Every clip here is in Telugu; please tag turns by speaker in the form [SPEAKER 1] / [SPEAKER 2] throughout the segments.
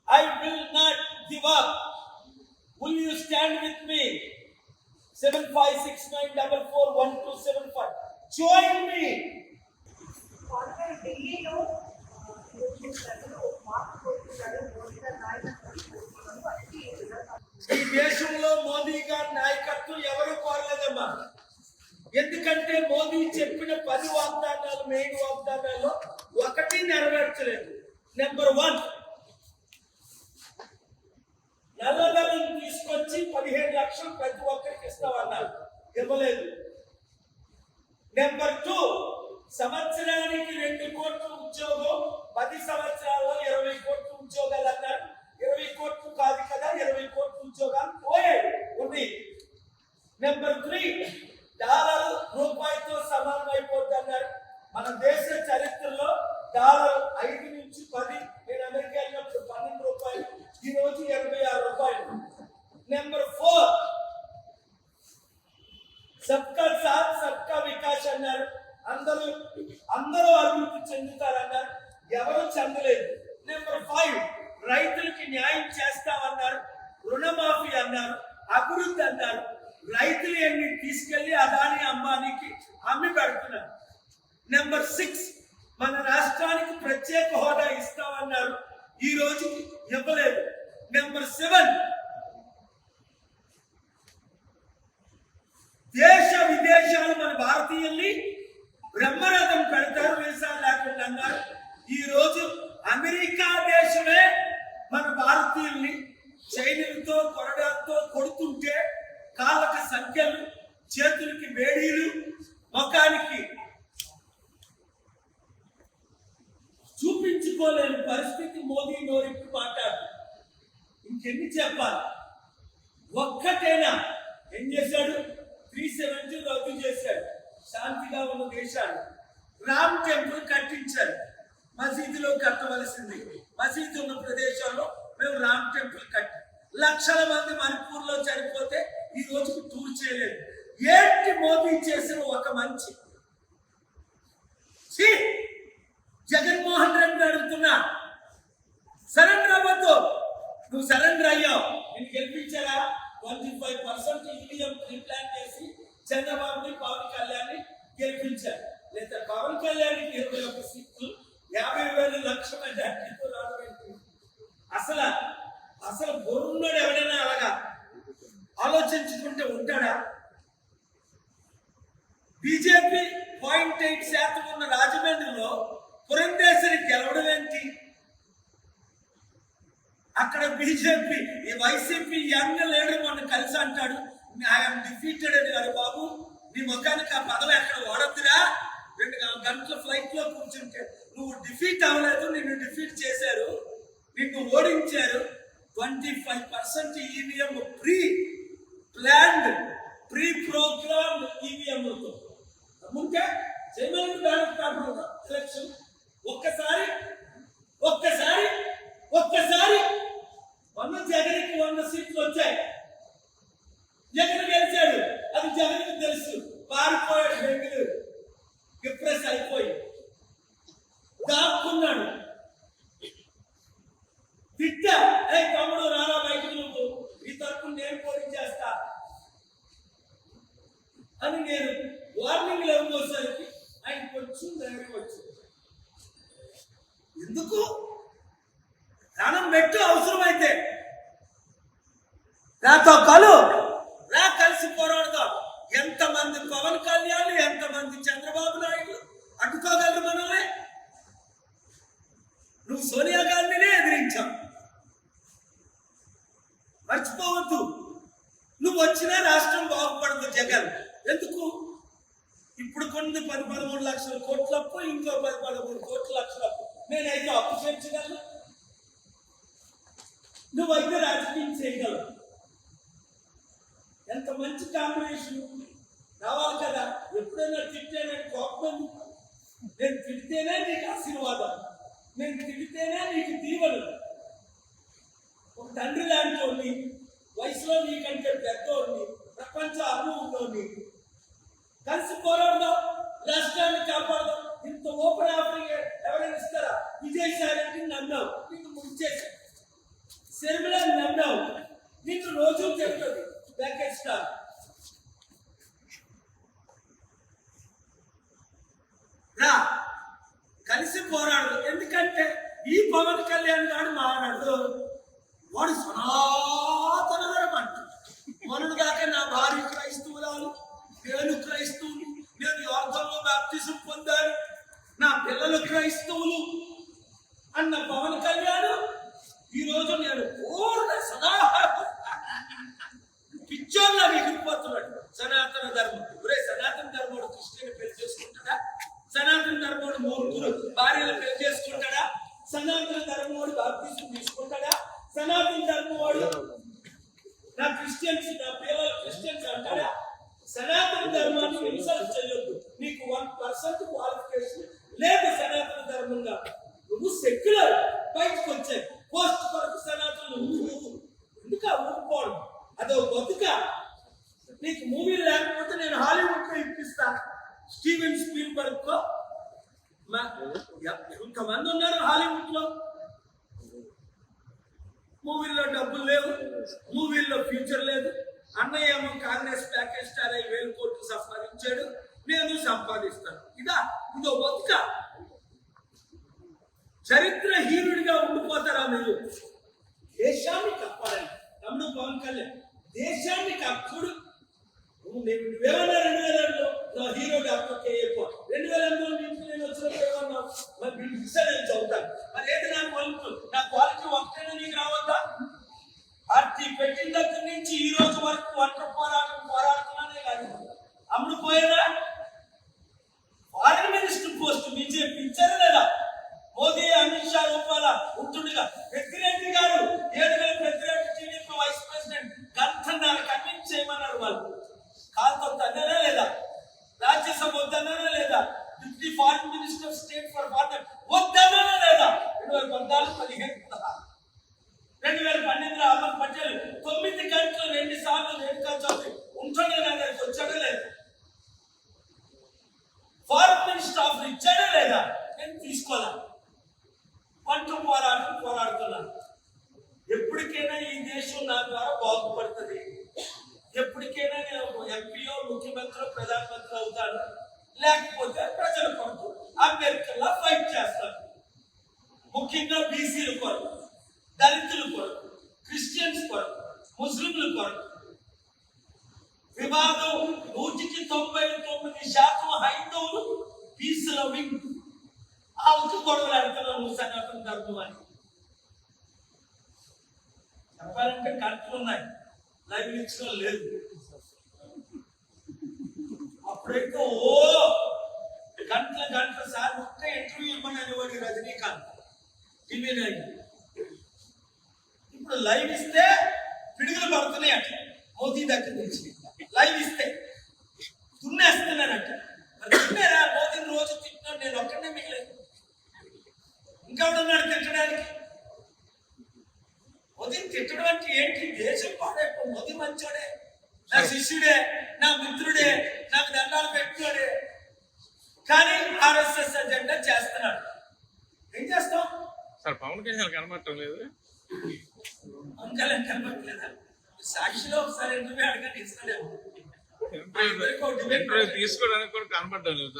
[SPEAKER 1] I will not give up. Will you stand with me? 7569441275. Join me. ఈ దేశంలో మోదీ గారి నాయకత్వం ఎవరు కోరలేదమ్మా. ఎందుకంటే మోదీ చెప్పిన 10 వాగ్దానాలు, మెయిన్ వాగ్దానాల్లో ఒకటి నెరవేర్చలేదు. నెంబర్ 1, నల్లధనం తీసుకొచ్చి 15 లక్షలు ప్రతి ఒక్కరికి ఇస్తామన్నారు, ఇవ్వలేదు. నెంబర్ 2, సంవత్సరానికి 2 కోట్ల ఉద్యోగం, 10 సంవత్సరాల్లో 20 కోట్ల ఉద్యోగాలు అన్నారు. 20 కోట్లు కాదు కదా, 20 కోట్ల ఉద్యోగాలు పోయాయి, ఉంది. నెంబర్ 3, డాలర్ రూపాయితో సమానం అయిపోద్ది అన్నారు. మన దేశ చరిత్రలో డాలర్ 5 నుంచి 10, నేను అమెరికా వెళ్ళినప్పుడు 12 రూపాయలు, ఈ రోజు 86 రూపాయలు. నెంబర్ 4, సబ్కా సాత్ సబ్కా వికాస్ అన్నారు. అందరూ అభివృద్ధి చెందుతారన్నారు, ఎవరు చెందలేదు. నెంబర్ 5, రైతులకి న్యాయం చేస్తామన్నారు, రుణమాఫీ అన్నారు, అభివృద్ధి అన్నారు. రైతులు ఎన్ని తీసుకెళ్లి అదాని అంబానీకి అమ్మి పెడుతున్నారు. నెంబర్ 6, మన రాష్ట్రానికి ప్రత్యేక హోదా ఇస్తామన్నారు, ఈ రోజు ఇవ్వలేదు. నెంబర్ 7, దేశ విదేశాలు మన భారతీయుల్ని బ్రహ్మరథం పెడతారు వీసాలు లేకుండా అన్నారు. ఈ రోజు అమెరికా దేశమే మన భారతీయుల్ని చైనలతో కొరడాలతో కొడుతుంటే కాళ్ళకి సంఖ్యలు, చేతులకి వేడీలు, ముఖానికి చూపించుకోలేని పరిస్థితి. మోదీ నోరికి మాట్లాడు, ఇంకెన్ని చెప్పాలి? ఒక్కటేనా? ఏం చేశాడు? 370 రద్దు చేశాడు. శాంతిగా ఉన్న దేశాలు రామ్ టెంపుల్ కట్టించారు. మసీదులో కట్టవలసింది, మసీదు ఉన్న ప్రదేశాల్లో మేము రామ్ టెంపుల్ కట్టాం. లక్షల మంది మణిపూర్లో చనిపోతే ఈ రోజుకు టూర్ చేయలేదు. ఏంటి మోదీ చేసిన ఒక మంచి? జగన్మోహన్ రెడ్డి అడుగుతున్నా, సరెండర్ అవ్వద్దు. నువ్వు సరెండర్ అయ్యావు, నేను గెలిపించారా? 25% ఈవీఎం రీప్లాన్ చేసి చంద్రబాబుని, పవన్ కళ్యాణ్ గెలిపించారు. లేదా పవన్ కళ్యాణ్ 21 సీట్లు, 50,000 లక్షల మెజార్టీతో రావడం. అసలు బొరున్నాడు ఎవడైనా అలాగా ఆలోచించుకుంటే ఉంటాడా? బీజేపీ 0.8% ఉన్న రాజమండ్రిలో పురంధేశ్వరి గెలవడం ఏంటి? అక్కడ బీజేపీ, వైసీపీ యంగ్ లీడర్ మొన్న కలిసి అంటాడు, ఐఎమ్ డిఫీటెడ్ అని. గారు బాబు, నీ ముఖానికి ఆ పదవి ఎక్కడ వాడద్దురా? 2 గంటల ఫ్లైట్ లో కూర్చుంటే నువ్వు డిఫీట్ అవ్వలేదు, నిన్ను డిఫీట్ చేశారు, నిన్ను ఓడించారు. 25% ఈవీఎం ప్రీ ప్రోగ్రామ్డ్ ఈవీఎంలతో ముందే జైమల్ బ్యాలెట్ పేపర్ ఎలక్షన్. ఒక్కసారి మొన్న జగన్కి 100 సీట్లు వచ్చాయి. జగన్ గెలిచాడు, అది జగన్కి తెలుసు. పారిపోయాడు బెంగళూరు, డిప్రెస్ అయిపోయి దాక్కున్నాడు. తిట్టా, ఏ తమ్ముడు రారా బయటకు, నువ్వు ఈ తరపున నేను పోటీ చేస్తా అని నేను వార్నింగ్ ఇవ్వబోసరికి ఆయన కొంచెం ధైర్యం వచ్చింది. ఎందుకు? ప్రాణం పెట్టు, అవసరమైతే నాతో రా, కలిసి పోరాడదాం. ఎంతమంది పవన్ కళ్యాణ్, ఎంతమంది చంద్రబాబు నాయుడు అడ్డుకోగలరు మనల్ని? నువ్వు సోనియా గాంధీనే ఎదిరించావు, మర్చిపోవద్దు. నువ్వు వచ్చినా రాష్ట్రం బాగుపడదు. జగన్ ఎందుకు? ఇప్పుడు కొన్ని 10-13 లక్షల కోట్ల అప్పు, ఇంకో 10-13 కోట్ల లక్షల అప్పు. నేనైతే అప్పు చేర్చగలను, నువ్వైతే రాజకీయం చేయగలవు. ఎంత మంచి కాంబినేషన్ రావాలి కదా. ఎప్పుడైనా తిట్టానే కోపం, నేను తిడితేనే నీకు ఆశీర్వాదం, నేను తిడితేనే నీకు దీవెన. ఒక తండ్రి లాంటి వయసులో నీకంటే పెద్దోడిని, ప్రపంచ అనుభవంలోని కలిసి పోరాడదాం, రాష్ట్రాన్ని కాపాడదాం. ఇంత ఓపెన్ ఆఫరింగ్ ఎవరైనా ఇస్తారా? విజయసాయి రెడ్డి నమ్మావు, నీకు ముంచేసి శర్మిలా నమ్మావు, నీకు రోజు జరుగుతుంది ప్యాకేజ్ స్టార్. రా కలిసి పోరాడు. ఎందుకంటే ఈ పవన్ కళ్యాణ్ గారు మాట్లాడు, వాడు సనాతన ధర్మం అంట. మొన్నటి దాకా నా భార్య క్రైస్తవురాలు, నేను క్రైస్తవులు, నేను యోర్దానులో బాప్తిజం పొందాను, నా పిల్లలు క్రైస్తవులు అన్న పవన్ కళ్యాణ్ ఈ రోజు నేను పూర్ణ పిచ్చోళ్ళ ఎగిరిపోతున్నాడు. సనాతన ధర్మం, సనాతన ధర్మం క్రిస్టియన్ పెళ్లి చేసుకుంటాడా? సనాతన ధర్మోడు మూర్ఖులు భార్యలు పెళ్లి చేసుకుంటాడా? సనాతన ధర్మోడు బాప్తిజం తీసుకుంటాడా? సనాతన ధర్మోడు నా క్రిస్టియన్స్, నా పిల్లలు క్రిస్టియన్స్ అంటాడా? సనాతన ధర్మాన్ని ఇన్సల్ట్ చేయొద్దు. నీకు 1% క్వాలిఫికేషన్ లేదు సనాతన ధర్మంగా. నువ్వు సెక్యులర్ బయటకు వచ్చాయి. పోస్ట్ కొరకు సనాతన ఎందుక ఊరుకోవడం, అదో బతుక. నీకు మూవీ లేకపోతే నేను హాలీవుడ్ లో ఇప్పిస్తా. స్టీవెన్ స్పీల్బర్గ్ కో ఇంతమంది ఉన్నారు హాలీవుడ్ లో. మూవీల్లో డబ్బులు లేవు, మూవీల్లో ఫ్యూచర్ లేదు. అన్నయ్య ఏమో కాంగ్రెస్ ప్యాకేజ్ స్టార్ 1,000 కోట్లు సంపాదించాడు, నేను సంపాదిస్తాను. ఇదో బతుక. చరిత్రహీనుడిగా ఉండిపోతారా మీరు? దేశాన్ని కాపాడండి. తమ్ముడు పవన్ కళ్యాణ్ దేశాన్ని కాపాడు. నువ్వేమన్నా 2002లో నా హీరో డాక్టర్ కేఏపో, 2008లో నుంచి నేను వచ్చినప్పుడు ఏమన్నా మరి నేను చదువుతాను. మరి ఏది నా క్వాలిటీ ఒకటైనా నీకు రావద్దా? పార్టీ పెట్టిన దగ్గర నుంచి ఈ రోజు వరకు పోరాడుతున్నానే కానీ అమ్ముడు పోయేదా? ఫారిన్ మినిస్టర్ పోస్ట్ బీజేపీ ఇచ్చారా లేదా? మోదీ, అమిత్ షా రూపాల ఉంటుండగా పెద్దిరెడ్డి గారు 7,000 పెద్దిరెడ్డి టీడీపీ వైస్ ప్రెసిడెంట్ గంటన్నర కన్విన్స్ చేయమన్నారు. వాళ్ళు కాల్తో తన్నారా లేదా? రాజ్యసభ వద్దన్నారా లేదా? Deputy foreign minister state for foreign వద్దన్నారా లేదా? 2014, 15, 2012 అహ్మద్ పటేల్ 9 గంటలు 2 సార్లు రేణుకా చౌదరి ఉంటుండే దగ్గరికి వచ్చాడా లేదా? ఫారిన్ మినిస్టర్ ఆఫర్ ఇచ్చాడా లేదా? నేను తీసుకోవాలా. పోరాడుతున్నాను. ఎప్పటికైనా ఈ దేశం నా ద్వారా బాగుపడుతుంది. ఎప్పటికైనా నేను ఎంపీఓ, ముఖ్యమంత్రి, ప్రధానమంత్రి అవుతాను. లేకపోతే ప్రజల కొరకు అమెరికన్లా ఫైట్ చేస్తాను. ముఖ్యంగా బీసీల కొరకు, దళితుల కొరకు, క్రిస్టియన్స్ కొరకు, ముస్లింల కొరకు. వివాదం 99% హైందవులు బీసీల వింగ్. ఆ ఉచ్చు గొడవలు ఆడుతున్నావు సనాతన ధర్మం అని చెప్పాలంటే కరెక్ట్లు ఉన్నాయి. లైవ్ ఇచ్చడం లేదు. అప్పుడైతే గంటల సార్ ఒక్క ఇంటర్వ్యూ ఇవ్వమని అనేవాడు రజనీకాంత్ టీవీ 9. ఇప్పుడు లైవ్ ఇస్తే పిడుగులు పడుతున్నాయి అట్లా. మోదీ దగ్గర నుంచి లైవ్ ఇస్తే దున్నేస్తున్నానంట. దున్నేరా? మోదీని రోజు తిట్టినాడు, నేను ఒక్కడే మిగిలేదు. ఇంకా ఉన్నాడు తిట్టడానికి. మోదీని తిట్టడం అంటే ఏంటి? దేశం పాడైపో. మోదీ మంచోడే, నా శిష్యుడే, నా మిత్రుడే, నాకు దండాలు పెట్టుకోడే. కానీ ఆర్ఎస్ఎస్ అజెండా చేస్తున్నాడు. ఏం చేస్తాం
[SPEAKER 2] సార్? పవన్ కళ్యాణ్ కనబడటం లేదు.
[SPEAKER 1] పవన్ కళ్యాణ్ కనబడట్లేదా? సాక్షిలో ఒకసారి ఇంటర్వ్యూ అడగండి, ఇస్తాడేమో.
[SPEAKER 2] తీసుకోవడానికి కూడా కనబడటం లేదు.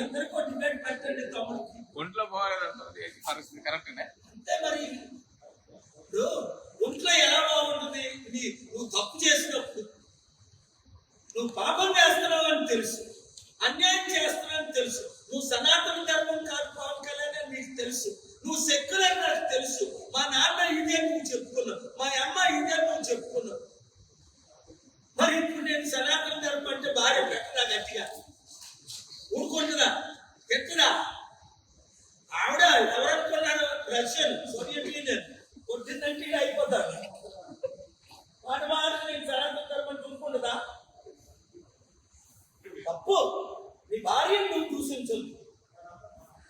[SPEAKER 1] ఇద్దరికో డిబేట్ పెట్టండి. తమ్ముడికి
[SPEAKER 2] ఒంట్లో పోవాలంటే పరిస్థితి కరెక్ట్నే.
[SPEAKER 1] అంతే మరి. ఇప్పుడు ఒంట్లో ఎలా బాగుంటుంది? నువ్వు తప్పు చేసినప్పుడు, నువ్వు పాపం చేస్తున్నావు అని తెలుసు, అన్యాయం చేస్తున్నావు అని తెలుసు, నువ్వు సనాతన ధర్మం కాదు పవన్ కళ్యాణ్ అని నీకు తెలుసు, నువ్వు సెక్యులర్ నాకు తెలుసు. మా నాన్న ఇదే నువ్వు చెప్పుకున్నావు, మా అమ్మ ఇదే నువ్వు చెప్పుకున్నావు. మరి ఇప్పుడు నేను సనాతన ధర్మం అంటే భార్య పెట్టదా? గట్టిగా ఊరుకుంటుందా? ఎత్తుదా? ఆవిడ ఎవరనుకున్నాడు? రష్యన్, సోవియట్ యూనియన్ కొట్టిందంటే అయిపోతాడు. వాటి నేను సనాతన ధర్మం చూసుకుంటుందా? తప్పు. నీ భార్యను నువ్వు దూషించదు.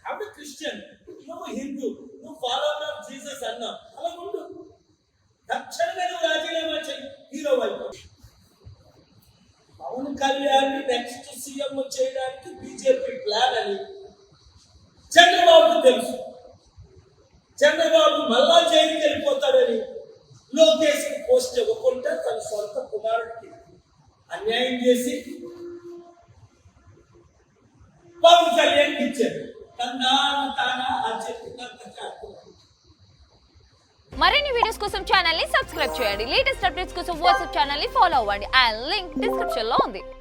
[SPEAKER 1] ఆవిడ క్రిస్టియన్, నువ్వు హిందూ, నువ్వు ఫాలోవర్ ఆఫ్ జీసస్ అన్నావు. అలా ఉండు. తక్షణమే నువ్వు రాజీనామా చెయ్యి. హీరో వైపు పవన్ కళ్యాణ్ నెక్స్ట్ సీఎం చేయడానికి బీజేపీ ప్లాన్ అని చంద్రబాబు తెలుసు. చంద్రబాబు మళ్ళా జైలుకి వెళ్ళిపోతాడని లోకేష్ పోస్ట్ ఇవ్వకుండా తన సొంత కుమారుడికి అన్యాయం చేసి పవన్ కళ్యాణ్ ఇచ్చారు. తానా ఆ చెప్పినంత కాకుండా
[SPEAKER 3] మరిన్ని వీడియోస్ కోసం ఛానల్ ని సబ్స్క్రైబ్ చేయండి. లేటెస్ట్ అప్డేట్స్ కోసం వాట్సాప్ ఛానల్ ని ఫాలో అవ్వండి. ఆ లింక్ డిస్క్రిప్షన్ లో ఉంది.